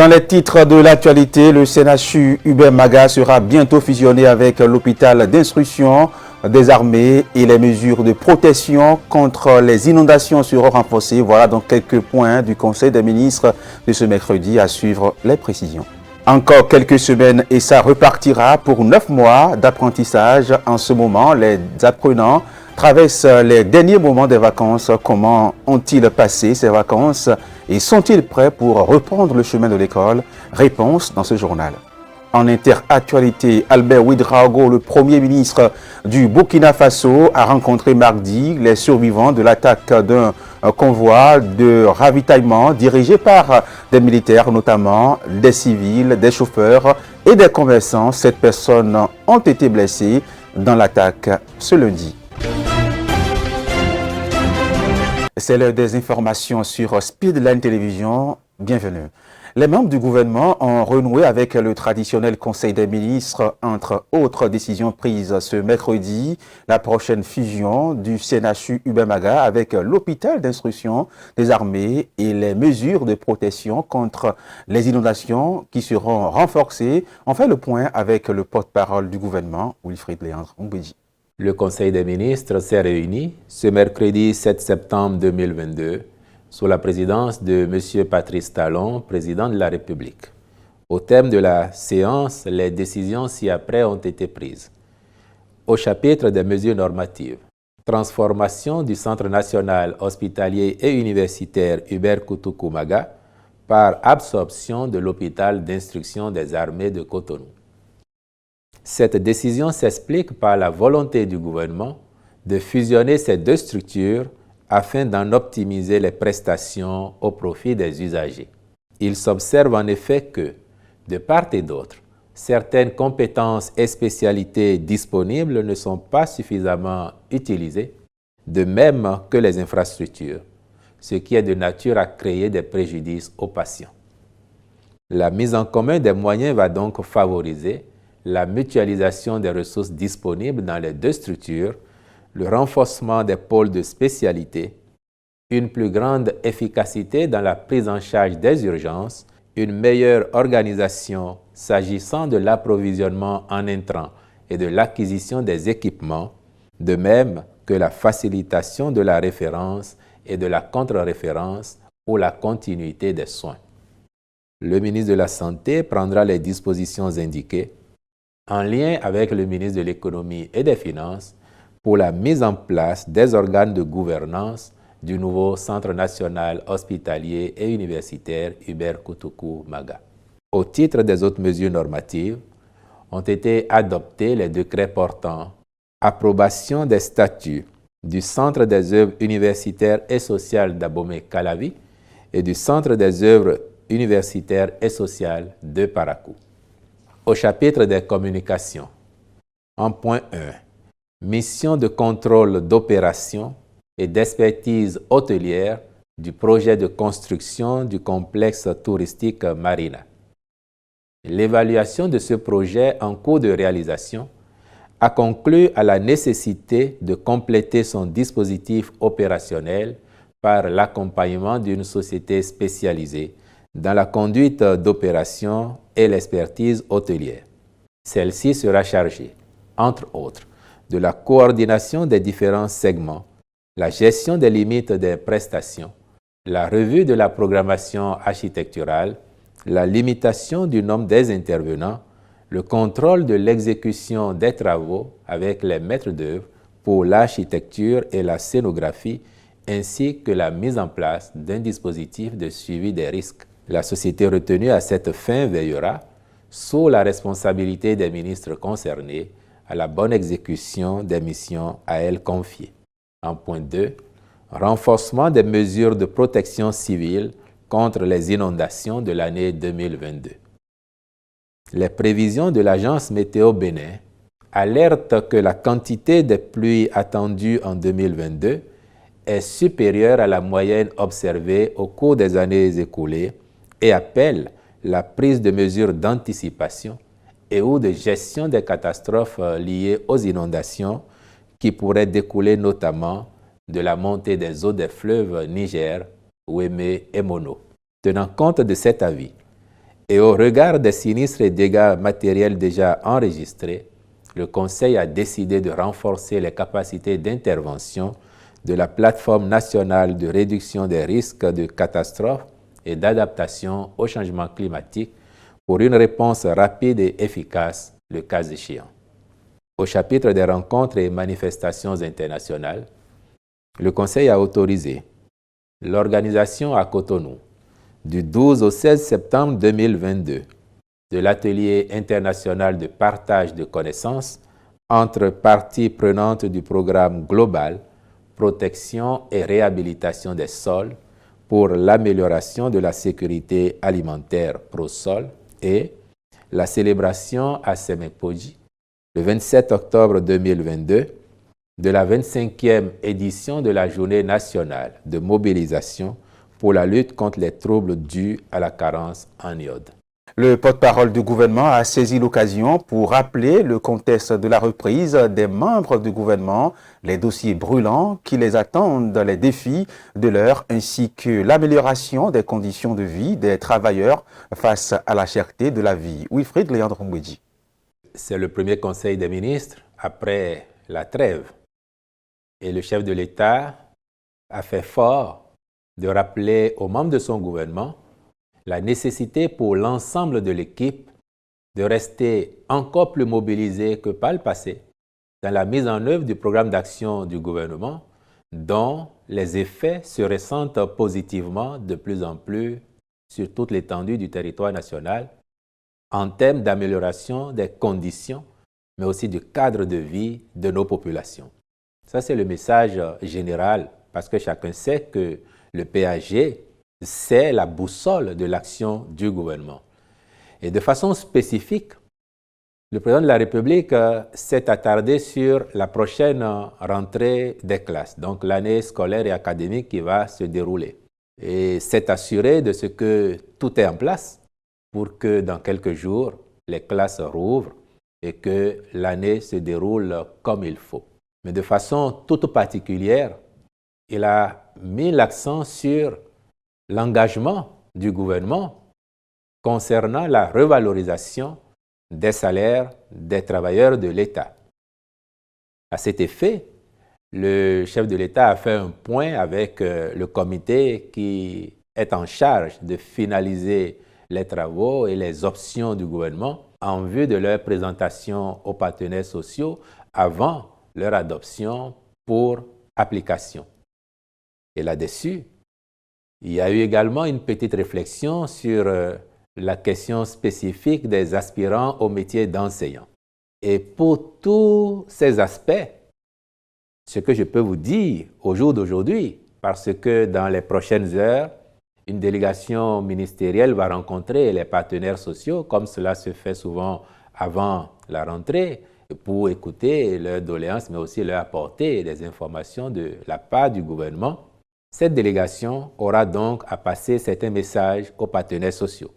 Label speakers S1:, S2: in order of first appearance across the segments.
S1: Dans les titres de l'actualité, le CNHU Hubert Maga sera bientôt fusionné avec l'hôpital d'instruction des armées et les mesures de protection contre les inondations seront renforcées. Voilà donc quelques points du Conseil des ministres de ce mercredi. À suivre les précisions. Encore quelques semaines et ça repartira pour 9 mois d'apprentissage. En ce moment, les apprenants traversent les derniers moments des vacances. Comment ont-ils passé ces vacances et sont-ils prêts pour reprendre le chemin de l'école? Réponse dans ce journal. En interactualité, Albert Ouedraogo, le Premier ministre du Burkina Faso, a rencontré mardi les survivants de l'attaque d'un convoi de ravitaillement dirigé par des militaires, notamment des civils, des chauffeurs et des commerçants. 7 personnes ont été blessées dans l'attaque ce lundi. C'est l'heure des informations sur Speedline Télévision. Bienvenue. Les membres du gouvernement ont renoué avec le traditionnel Conseil des ministres. Entre autres décisions prises ce mercredi, la prochaine fusion du CNHU Hubert Maga avec l'hôpital d'instruction des armées et les mesures de protection contre les inondations qui seront renforcées. On fait le point avec le porte-parole du gouvernement, Wilfried Léandre Ombédi.
S2: Le Conseil des ministres s'est réuni ce mercredi 7 septembre 2022 sous la présidence de M. Patrice Talon, président de la République. Au terme de la séance, les décisions ci-après ont été prises. Au chapitre des mesures normatives, transformation du Centre national hospitalier et universitaire Hubert Koutoukou Maga par absorption de l'hôpital d'instruction des armées de Cotonou. Cette décision s'explique par la volonté du gouvernement de fusionner ces deux structures afin d'en optimiser les prestations au profit des usagers. Il s'observe en effet que, de part et d'autre, certaines compétences et spécialités disponibles ne sont pas suffisamment utilisées, de même que les infrastructures, ce qui est de nature à créer des préjudices aux patients. La mise en commun des moyens va donc favoriser la mutualisation des ressources disponibles dans les deux structures, le renforcement des pôles de spécialité, une plus grande efficacité dans la prise en charge des urgences, une meilleure organisation s'agissant de l'approvisionnement en intrants et de l'acquisition des équipements, de même que la facilitation de la référence et de la contre-référence ou la continuité des soins. Le ministre de la Santé prendra les dispositions indiquées en lien avec le ministre de l'Économie et des Finances pour la mise en place des organes de gouvernance du nouveau Centre national hospitalier et universitaire Hubert Koutoukou Maga. Au titre des autres mesures normatives, ont été adoptés les décrets portant approbation des statuts du Centre des œuvres universitaires et sociales d'Abomey-Calavi et du Centre des œuvres universitaires et sociales de Parakou. Au chapitre des communications, en point 1, mission de contrôle d'opération et d'expertise hôtelière du projet de construction du complexe touristique Marina. L'évaluation de ce projet en cours de réalisation a conclu à la nécessité de compléter son dispositif opérationnel par l'accompagnement d'une société spécialisée dans la conduite d'opérations et l'expertise hôtelière. Celle-ci sera chargée, entre autres, de la coordination des différents segments, la gestion des limites des prestations, la revue de la programmation architecturale, la limitation du nombre des intervenants, le contrôle de l'exécution des travaux avec les maîtres d'œuvre pour l'architecture et la scénographie, ainsi que la mise en place d'un dispositif de suivi des risques. La société retenue à cette fin veillera, sous la responsabilité des ministres concernés, à la bonne exécution des missions à elle confiées. En point 2, renforcement des mesures de protection civile contre les inondations de l'année 2022. Les prévisions de l'Agence Météo Bénin alertent que la quantité de pluies attendues en 2022 est supérieure à la moyenne observée au cours des années écoulées et appellent la prise de mesures d'anticipation et ou de gestion des catastrophes liées aux inondations qui pourraient découler notamment de la montée des eaux des fleuves Niger, Ouémé et Mono. Tenant compte de cet avis Et au regard des sinistres et dégâts matériels déjà enregistrés, le Conseil a décidé de renforcer les capacités d'intervention de la plateforme nationale de réduction des risques de catastrophes et d'adaptation au changement climatique pour une réponse rapide et efficace, le cas échéant. Au chapitre des rencontres et manifestations internationales, le Conseil a autorisé l'organisation à Cotonou du 12 au 16 septembre 2022 de l'atelier international de partage de connaissances entre parties prenantes du programme global Protection et réhabilitation des sols pour l'amélioration de la sécurité alimentaire ProSol et la célébration à Semepoji le 27 octobre 2022 de la 25e édition de la Journée nationale de mobilisation pour la lutte contre les troubles dus à la carence en iode.
S1: Le porte-parole du gouvernement a saisi l'occasion pour rappeler le contexte de la reprise des membres du gouvernement, les dossiers brûlants qui les attendent, les défis de l'heure ainsi que l'amélioration des conditions de vie des travailleurs face à la cherté de la vie. Wilfried Léandre Mbouedji.
S2: C'est le premier conseil des ministres après la trêve et le chef de l'État a fait fort de rappeler aux membres de son gouvernement la nécessité pour l'ensemble de l'équipe de rester encore plus mobilisé que par le passé dans la mise en œuvre du programme d'action du gouvernement dont les effets se ressentent positivement de plus en plus sur toute l'étendue du territoire national en termes d'amélioration des conditions, mais aussi du cadre de vie de nos populations. Ça, c'est le message général parce que chacun sait que le PAG, c'est la boussole de l'action du gouvernement. Et de façon spécifique, le président de la République s'est attardé sur la prochaine rentrée des classes, donc l'année scolaire et académique qui va se dérouler. Et s'est assuré de ce que tout est en place pour que dans quelques jours, les classes rouvrent et que l'année se déroule comme il faut. Mais de façon toute particulière, il a mis l'accent sur l'engagement du gouvernement concernant la revalorisation des salaires des travailleurs de l'État. À cet effet, le chef de l'État a fait un point avec le comité qui est en charge de finaliser les travaux et les options du gouvernement en vue de leur présentation aux partenaires sociaux avant leur adoption pour application. Et là-dessus, il y a eu également une petite réflexion sur la question spécifique des aspirants au métier d'enseignant. Et pour tous ces aspects, ce que je peux vous dire au jour d'aujourd'hui, parce que dans les prochaines heures, une délégation ministérielle va rencontrer les partenaires sociaux, comme cela se fait souvent avant la rentrée, pour écouter leurs doléances, mais aussi leur apporter des informations de la part du gouvernement. Cette délégation aura donc à passer certains messages aux partenaires sociaux.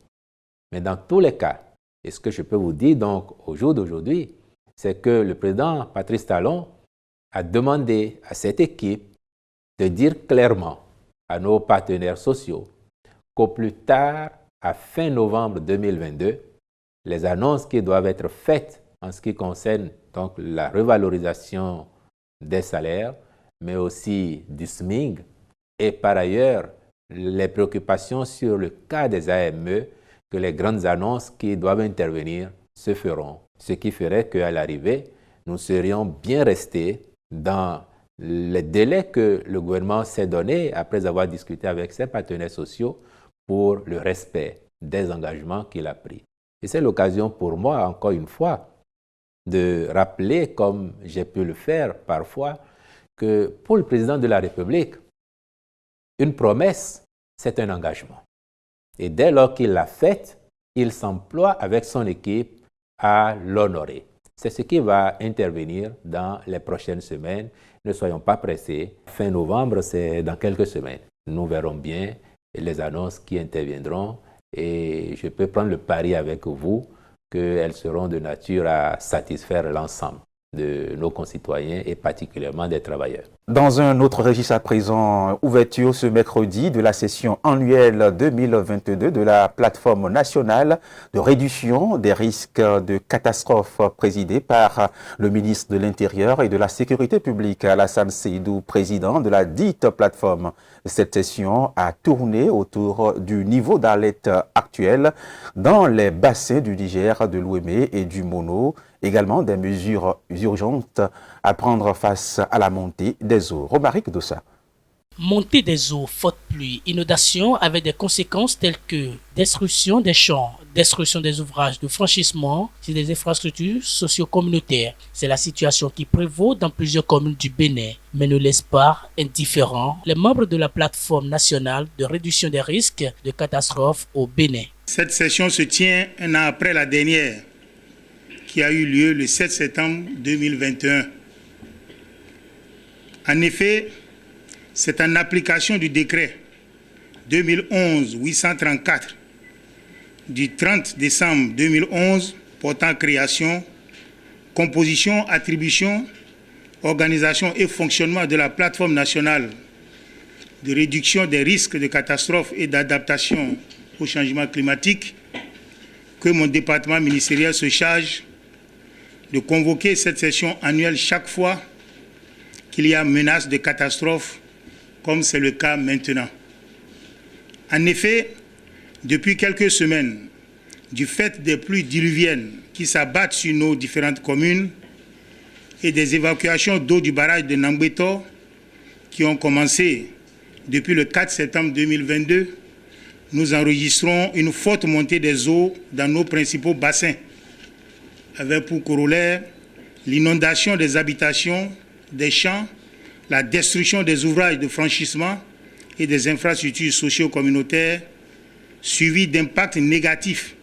S2: Mais dans tous les cas, et ce que je peux vous dire donc au jour d'aujourd'hui, c'est que le président Patrice Talon a demandé à cette équipe de dire clairement à nos partenaires sociaux qu'au plus tard, à fin novembre 2022, les annonces qui doivent être faites en ce qui concerne donc la revalorisation des salaires, mais aussi du SMIC, et par ailleurs les préoccupations sur le cas des AME, que les grandes annonces qui doivent intervenir se feront. Ce qui ferait qu'à l'arrivée, nous serions bien restés dans les délais que le gouvernement s'est donné après avoir discuté avec ses partenaires sociaux pour le respect des engagements qu'il a pris. Et c'est l'occasion pour moi, encore une fois, de rappeler, comme j'ai pu le faire parfois, que pour le président de la République, une promesse, c'est un engagement. Et dès lors qu'il l'a faite, il s'emploie avec son équipe à l'honorer. C'est ce qui va intervenir dans les prochaines semaines. Ne soyons pas pressés. Fin novembre, c'est dans quelques semaines. Nous verrons bien les annonces qui interviendront et je peux prendre le pari avec vous qu'elles seront de nature à satisfaire l'ensemble de nos concitoyens et particulièrement des travailleurs.
S1: Dans un autre registre à présent, ouverture ce mercredi de la session annuelle 2022 de la plateforme nationale de réduction des risques de catastrophe présidée par le ministre de l'Intérieur et de la Sécurité publique, Alassane Seydou, président de la dite plateforme. Cette session a tourné autour du niveau d'alerte actuel dans les bassins du Niger, de l'Ouémé et du Mono, également des mesures urgentes à prendre face à la montée des eaux. Romaric Dossa.
S3: Montée des eaux, faute pluie, inondation avec des conséquences telles que destruction des champs, destruction des ouvrages de franchissement et des infrastructures socio-communautaires. C'est la situation qui prévaut dans plusieurs communes du Bénin, mais ne laisse pas indifférents les membres de la plateforme nationale de réduction des risques de catastrophes au Bénin.
S4: Cette session se tient un an après la dernière, qui a eu lieu le 7 septembre 2021. En effet, c'est en application du décret 2011-834 du 30 décembre 2011 portant création, composition, attribution, organisation et fonctionnement de la plateforme nationale de réduction des risques de catastrophes et d'adaptation au changement climatique que mon département ministériel se charge de convoquer cette session annuelle chaque fois qu'il y a menace de catastrophe, comme c'est le cas maintenant. En effet, depuis quelques semaines, du fait des pluies diluviennes qui s'abattent sur nos différentes communes et des évacuations d'eau du barrage de Nambéto qui ont commencé depuis le 4 septembre 2022, nous enregistrons une forte montée des eaux dans nos principaux bassins, avec pour corollaire l'inondation des habitations, des champs, la destruction des ouvrages de franchissement et des infrastructures socio-communautaires, suivis d'impacts négatifs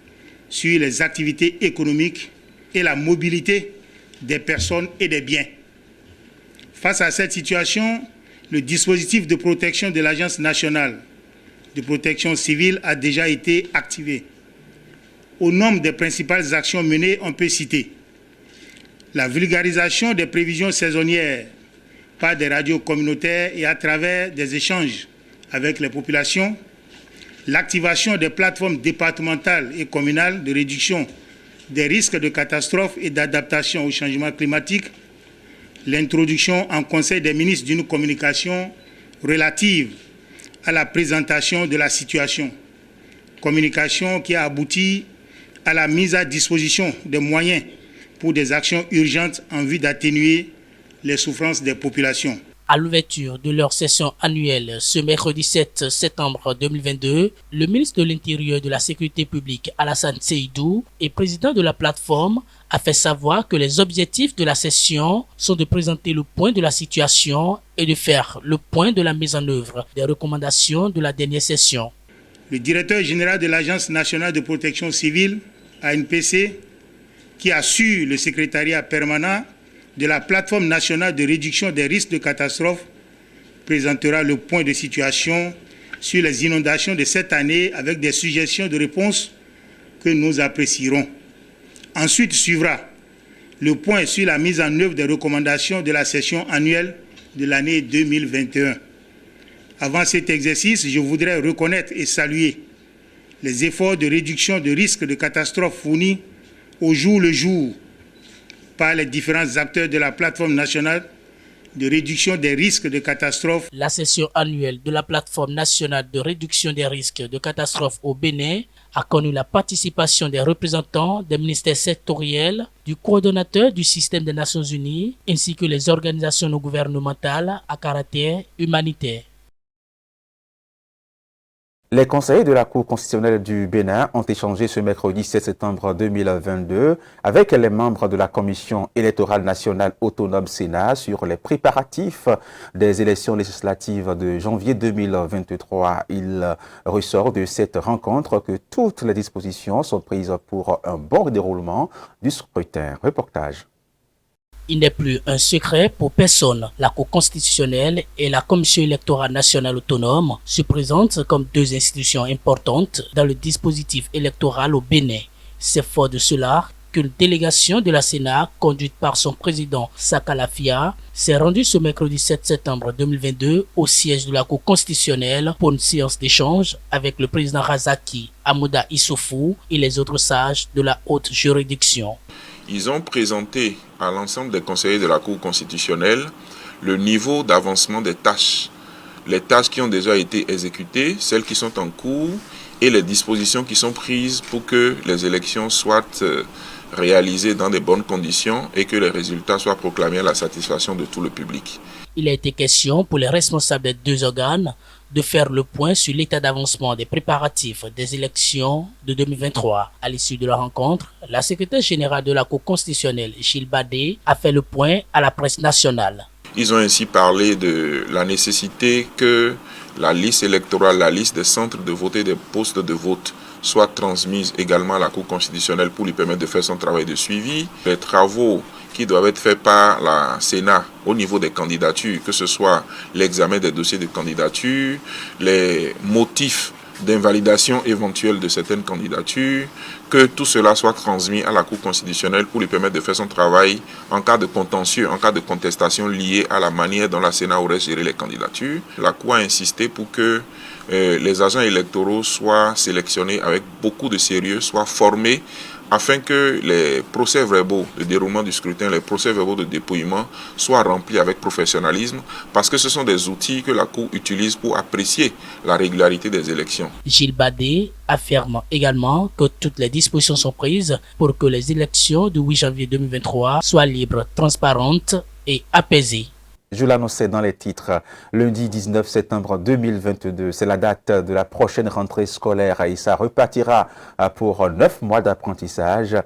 S4: sur les activités économiques et la mobilité des personnes et des biens. Face à cette situation, le dispositif de protection de l'Agence nationale de protection civile a déjà été activé. Au nombre des principales actions menées, on peut citer la vulgarisation des prévisions saisonnières par des radios communautaires et à travers des échanges avec les populations, l'activation des plateformes départementales et communales de réduction des risques de catastrophes et d'adaptation au changement climatique, l'introduction en Conseil des ministres d'une communication relative à la présentation de la situation, communication qui a abouti à la mise à disposition des moyens pour des actions urgentes en vue d'atténuer les souffrances des populations.
S3: À l'ouverture de leur session annuelle ce mercredi 7 septembre 2022, le ministre de l'Intérieur et de la Sécurité publique, Alassane Seydou, et président de la plateforme, a fait savoir que les objectifs de la session sont de présenter le point de la situation et de faire le point de la mise en œuvre des recommandations de la dernière session.
S4: Le directeur général de l'Agence nationale de protection civile, ANPC, qui assure le secrétariat permanent de la plateforme nationale de réduction des risques de catastrophe, présentera le point de situation sur les inondations de cette année avec des suggestions de réponse que nous apprécierons. Ensuite suivra le point sur la mise en œuvre des recommandations de la session annuelle de l'année 2021. Avant cet exercice, je voudrais reconnaître et saluer les efforts de réduction de risques de catastrophe fournis au jour le jour par les différents acteurs de la plateforme nationale de réduction des risques de catastrophe.
S3: La session annuelle de la plateforme nationale de réduction des risques de catastrophe au Bénin a connu la participation des représentants des ministères sectoriels, du coordonnateur du système des Nations Unies ainsi que les organisations non gouvernementales à caractère humanitaire.
S1: Les conseillers de la Cour constitutionnelle du Bénin ont échangé ce mercredi 7 septembre 2022 avec les membres de la Commission électorale nationale autonome Sénat sur les préparatifs des élections législatives de janvier 2023. Il ressort de cette rencontre que toutes les dispositions sont prises pour un bon déroulement du scrutin. Reportage.
S3: Il n'est plus un secret pour personne. La Cour constitutionnelle et la Commission électorale nationale autonome se présentent comme deux institutions importantes dans le dispositif électoral au Bénin. C'est fort de cela qu'une délégation de la Sénat, conduite par son président Saka Lafia, s'est rendue ce mercredi 7 septembre 2022 au siège de la Cour constitutionnelle pour une séance d'échange avec le président Razaki Amouda Issoufou et les autres sages de la haute juridiction.
S5: Ils ont présenté à l'ensemble des conseillers de la Cour constitutionnelle le niveau d'avancement des tâches. Les tâches qui ont déjà été exécutées, celles qui sont en cours et les dispositions qui sont prises pour que les élections soient réalisées dans de bonnes conditions et que les résultats soient proclamés à la satisfaction de tout le public.
S3: Il a été question pour les responsables des deux organes de faire le point sur l'état d'avancement des préparatifs des élections de 2023. À l'issue de la rencontre, la secrétaire générale de la Cour constitutionnelle, Gilles Badé, a fait le point à la presse nationale.
S5: Ils ont ainsi parlé de la nécessité que la liste électorale, la liste des centres de vote et des postes de vote soit transmise également à la Cour constitutionnelle pour lui permettre de faire son travail de suivi. Les travaux qui doivent être faits par la Sénat au niveau des candidatures, que ce soit l'examen des dossiers de candidature, les motifs d'invalidation éventuelle de certaines candidatures, que tout cela soit transmis à la Cour constitutionnelle pour lui permettre de faire son travail en cas de contentieux, en cas de contestation liée à la manière dont la Sénat aurait géré les candidatures. La Cour a insisté pour que les agents électoraux soient sélectionnés avec beaucoup de sérieux, soient formés afin que les procès-verbaux de déroulement du scrutin, les procès-verbaux de dépouillement soient remplis avec professionnalisme, parce que ce sont des outils que la Cour utilise pour apprécier la régularité des élections.
S3: Gilles Badé affirme également que toutes les dispositions sont prises pour que les élections du 8 janvier 2023 soient libres, transparentes et apaisées.
S1: Je l'annonçais dans les titres, lundi 19 septembre 2022, c'est la date de la prochaine rentrée scolaire et ça repartira pour 9 mois d'apprentissage.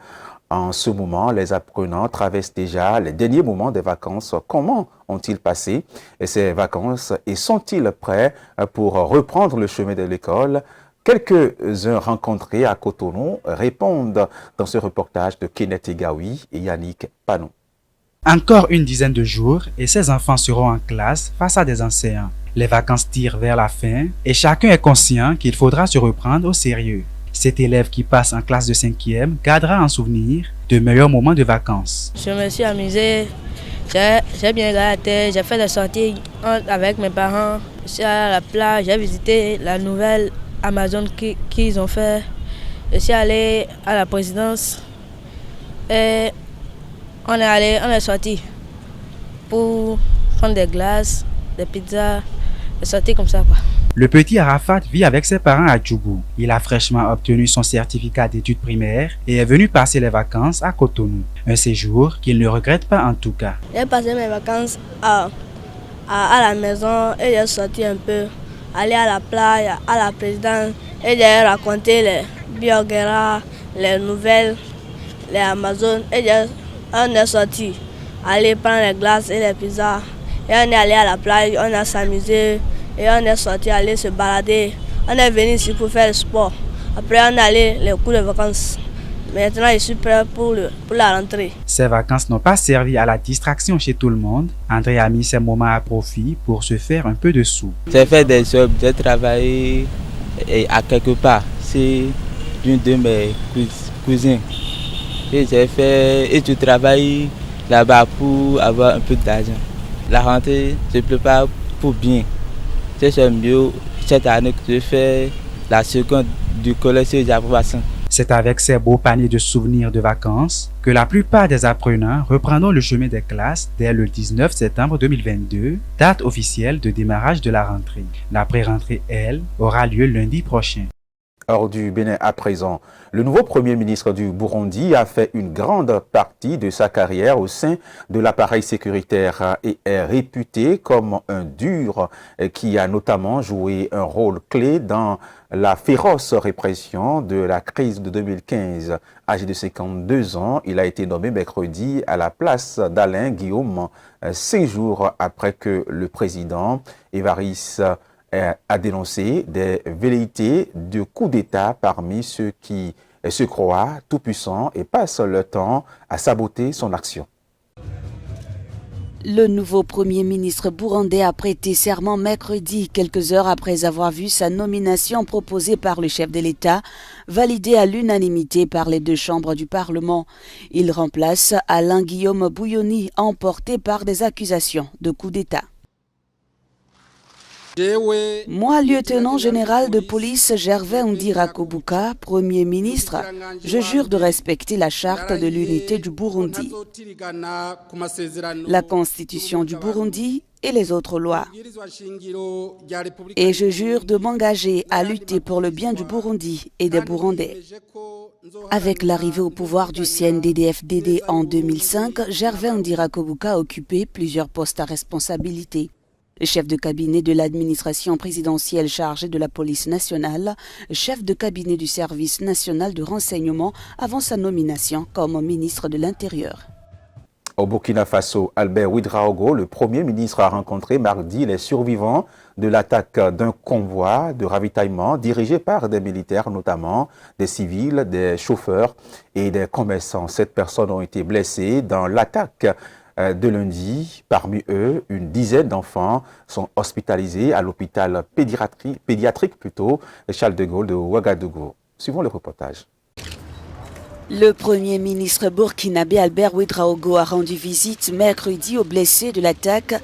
S1: En ce moment, les apprenants traversent déjà les derniers moments des vacances. Comment ont-ils passé ces vacances et sont-ils prêts pour reprendre le chemin de l'école? Quelques-uns rencontrés à Cotonou répondent dans ce reportage de Kenneth Egaoui et Yannick Panou.
S6: Encore une dizaine de jours et ces enfants seront en classe face à des enseignants. Les vacances tirent vers la fin et chacun est conscient qu'il faudra se reprendre au sérieux. Cet élève qui passe en classe de 5e gardera en souvenir de meilleurs moments de vacances.
S7: Je me suis amusé, j'ai bien gâté, j'ai fait des sorties avec mes parents. Je suis allé à la plage, j'ai visité la nouvelle Amazon qu'ils ont fait. Je suis allé à la présidence et on est sorti pour prendre des glaces, des pizzas, des sorties comme ça, quoi.
S6: Le petit Arafat vit avec ses parents à Djougou. Il a fraîchement obtenu son certificat d'études primaires et est venu passer les vacances à Cotonou. Un séjour qu'il ne regrette pas en tout cas.
S7: J'ai passé mes vacances à la maison et j'ai sorti un peu, aller à la plage, à la présidence et j'ai raconté les Bioguera, les nouvelles, les Amazones et on est sorti, aller prendre les glaces et les pizzas. Et on est allé à la plage, on a s'amusé et on est sorti aller se balader. On est venu ici pour faire le sport. Après on est allé les cours de vacances. Maintenant je suis prêt pour la rentrée.
S6: Ces vacances n'ont pas servi à la distraction chez tout le monde. André a mis ses moments à profit pour se faire un peu de sous.
S8: J'ai fait des jobs, j'ai travaillé à quelque part. C'est l'une de mes cousines. Et je travaille là-bas pour avoir un peu d'argent. La rentrée, je prépare pour bien. C'est mieux cette année que je fais la seconde du collège d'approbation.
S6: C'est avec ces beaux paniers de souvenirs de vacances que la plupart des apprenants reprendront le chemin des classes dès le 19 septembre 2022, date officielle de démarrage de la rentrée. La pré-rentrée, elle, aura lieu lundi prochain.
S1: Hors du Bénin à présent, le nouveau Premier ministre du Burundi a fait une grande partie de sa carrière au sein de l'appareil sécuritaire et est réputé comme un dur qui a notamment joué un rôle clé dans la féroce répression de la crise de 2015. Âgé de 52 ans, il a été nommé mercredi à la place d'Alain Guillaume, 5 jours après que le président Évariste a dénoncé des velléités de coup d'État parmi ceux qui se croient tout-puissants et passent leur temps à saboter son action.
S9: Le nouveau Premier ministre burundais a prêté serment mercredi, quelques heures après avoir vu sa nomination proposée par le chef de l'État, validée à l'unanimité par les deux chambres du Parlement. Il remplace Alain Guillaume Bouilloni, emporté par des accusations de coup d'État. Moi, lieutenant général de police Gervais Ndirakobuka, Premier ministre, je jure de respecter la charte de l'unité du Burundi, la constitution du Burundi et les autres lois. Et je jure de m'engager à lutter pour le bien du Burundi et des Burundais. Avec l'arrivée au pouvoir du CNDD-FDD en 2005, Gervais Ndirakobuka a occupé plusieurs postes à responsabilité. Chef de cabinet de l'administration présidentielle chargé de la police nationale, chef de cabinet du service national de renseignement avant sa nomination comme ministre de l'Intérieur.
S1: Au Burkina Faso, Albert Ouedraogo, le Premier ministre, a rencontré mardi les survivants de l'attaque d'un convoi de ravitaillement dirigé par des militaires, notamment des civils, des chauffeurs et des commerçants. 7 personnes ont été blessées dans l'attaque de lundi. Parmi eux, une dizaine d'enfants sont hospitalisés à l'hôpital pédiatrique Charles de Gaulle de Ouagadougou. Suivons le reportage.
S9: Le Premier ministre burkinabé Albert Ouedraogo a rendu visite mercredi aux blessés de l'attaque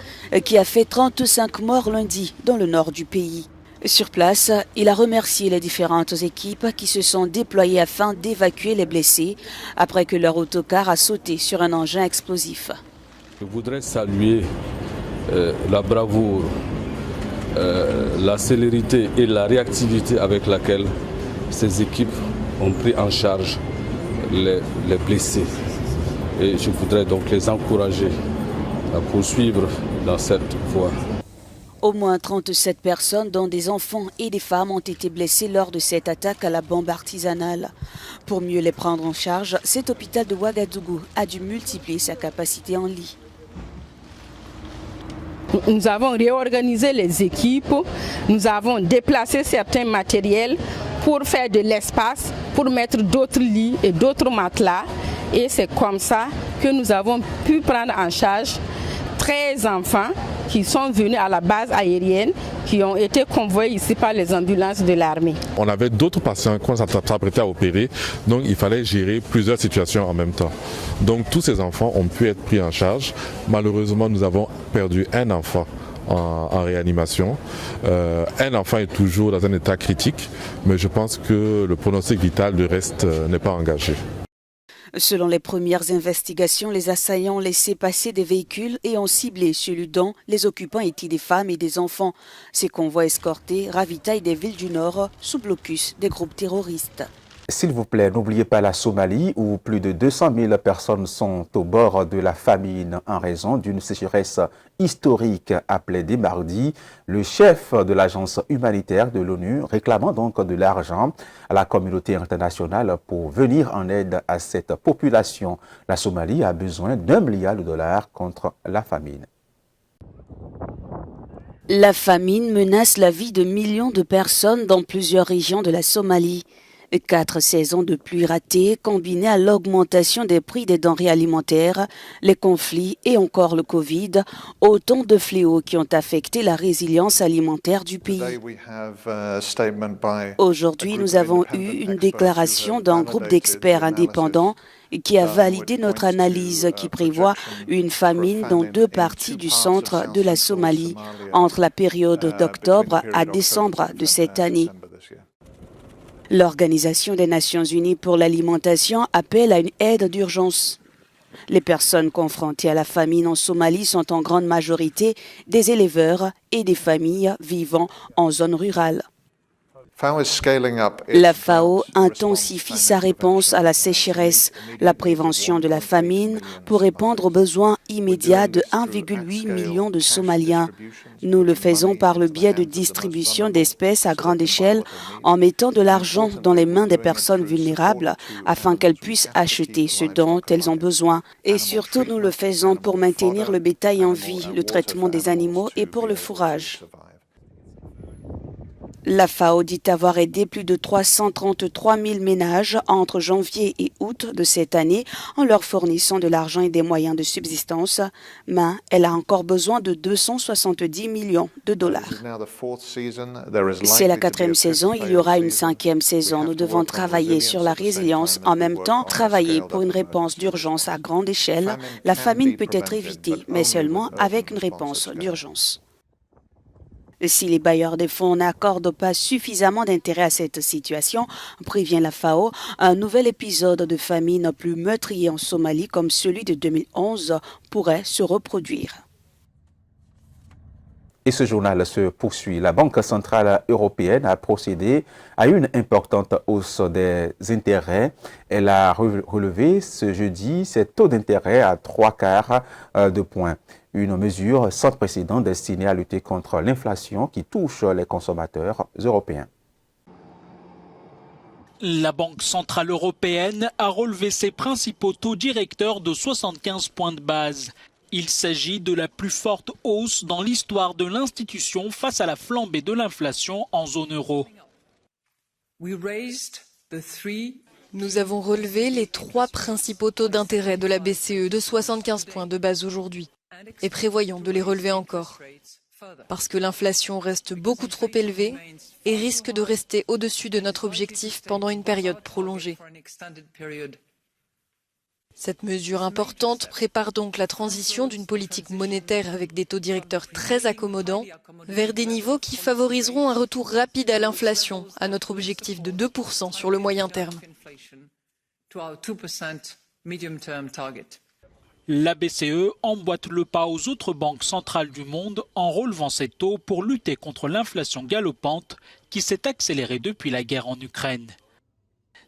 S9: qui a fait 35 morts lundi dans le nord du pays. Sur place, il a remercié les différentes équipes qui se sont déployées afin d'évacuer les blessés après que leur autocar a sauté sur un engin explosif.
S10: Je voudrais saluer la bravoure, la célérité et la réactivité avec laquelle ces équipes ont pris en charge les blessés. Et je voudrais donc les encourager à poursuivre dans cette voie.
S9: Au moins 37 personnes, dont des enfants et des femmes, ont été blessées lors de cette attaque à la bombe artisanale. Pour mieux les prendre en charge, cet hôpital de Ouagadougou a dû multiplier sa capacité en lits.
S11: Nous avons réorganisé les équipes, nous avons déplacé certains matériels pour faire de l'espace, pour mettre d'autres lits et d'autres matelas. Et c'est comme ça que nous avons pu prendre en charge 13 enfants qui sont venus à la base aérienne, qui ont été convoyés ici par les ambulances de l'armée.
S12: On avait d'autres patients qu'on s'apprêtait à opérer, donc il fallait gérer plusieurs situations en même temps. Donc tous ces enfants ont pu être pris en charge. Malheureusement, nous avons perdu un enfant en réanimation. Un enfant est toujours dans un état critique, mais je pense que le pronostic vital du reste n'est pas engagé.
S9: Selon les premières investigations, les assaillants ont laissé passer des véhicules et ont ciblé celui dont les occupants étaient des femmes et des enfants. Ces convois escortés ravitaillent des villes du Nord sous blocus des groupes terroristes.
S1: S'il vous plaît, n'oubliez pas la Somalie où plus de 200 000 personnes sont au bord de la famine en raison d'une sécheresse historique, appelée dès mardi. Le chef de l'agence humanitaire de l'ONU réclamant donc de l'argent à la communauté internationale pour venir en aide à cette population. La Somalie a besoin d'$1 milliard contre la famine.
S9: La famine menace la vie de millions de personnes dans plusieurs régions de la Somalie. 4 saisons de pluie ratées, combinées à l'augmentation des prix des denrées alimentaires, les conflits et encore le Covid, autant de fléaux qui ont affecté la résilience alimentaire du pays. Aujourd'hui, nous avons eu une déclaration d'un groupe d'experts indépendants qui a validé notre analyse qui prévoit une famine dans 2 parties du centre de la Somalie entre la période d'octobre à décembre de cette année. L'Organisation des Nations Unies pour l'alimentation appelle à une aide d'urgence. Les personnes confrontées à la famine en Somalie sont en grande majorité des éleveurs et des familles vivant en zone rurale. La FAO intensifie sa réponse à la sécheresse, la prévention de la famine pour répondre aux besoins immédiats de 1,8 million de Somaliens. Nous le faisons par le biais de distribution d'espèces à grande échelle en mettant de l'argent dans les mains des personnes vulnérables afin qu'elles puissent acheter ce dont elles ont besoin. Et surtout, nous le faisons pour maintenir le bétail en vie, le traitement des animaux et pour le fourrage. La FAO dit avoir aidé plus de 333 000 ménages entre janvier et août de cette année en leur fournissant de l'argent et des moyens de subsistance, mais elle a encore besoin de 270 millions de dollars. C'est la 4e saison, il y aura une 5e saison. Nous devons travailler sur la résilience, en même temps travailler pour une réponse d'urgence à grande échelle. La famine peut être évitée, mais seulement avec une réponse d'urgence. Si les bailleurs des fonds n'accordent pas suffisamment d'intérêt à cette situation, prévient la FAO, un nouvel épisode de famine plus meurtrier en Somalie comme celui de 2011 pourrait se reproduire.
S1: Et ce journal se poursuit. La Banque centrale européenne a procédé à une importante hausse des intérêts. Elle a relevé ce jeudi ses taux d'intérêt à 3/4 de point. Une mesure sans précédent destinée à lutter contre l'inflation qui touche les consommateurs européens.
S13: La Banque centrale européenne a relevé ses principaux taux directeurs de 75 points de base. Il s'agit de la plus forte hausse dans l'histoire de l'institution face à la flambée de l'inflation en zone euro.
S14: Nous avons relevé les 3 principaux taux d'intérêt de la BCE de 75 points de base aujourd'hui et prévoyons de les relever encore parce que l'inflation reste beaucoup trop élevée et risque de rester au-dessus de notre objectif pendant une période prolongée. Cette mesure importante prépare donc la transition d'une politique monétaire avec des taux directeurs très accommodants vers des niveaux qui favoriseront un retour rapide à l'inflation, à notre objectif de 2% sur le moyen terme.
S13: La BCE emboîte le pas aux autres banques centrales du monde en relevant ses taux pour lutter contre l'inflation galopante qui s'est accélérée depuis la guerre en Ukraine.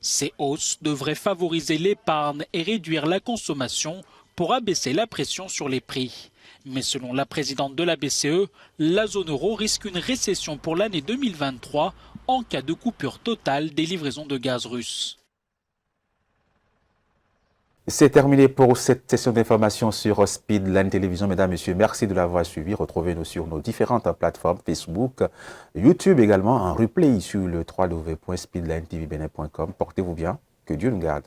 S13: Ces hausses devraient favoriser l'épargne et réduire la consommation pour abaisser la pression sur les prix. Mais selon la présidente de la BCE, la zone euro risque une récession pour l'année 2023 en cas de coupure totale des livraisons de gaz russe.
S1: C'est terminé pour cette session d'information sur Speedline Télévision. Mesdames, Messieurs, merci de l'avoir suivi. Retrouvez-nous sur nos différentes plateformes, Facebook, YouTube également, en replay sur le www.speedlinetvbn.com. Portez-vous bien. Que Dieu nous garde.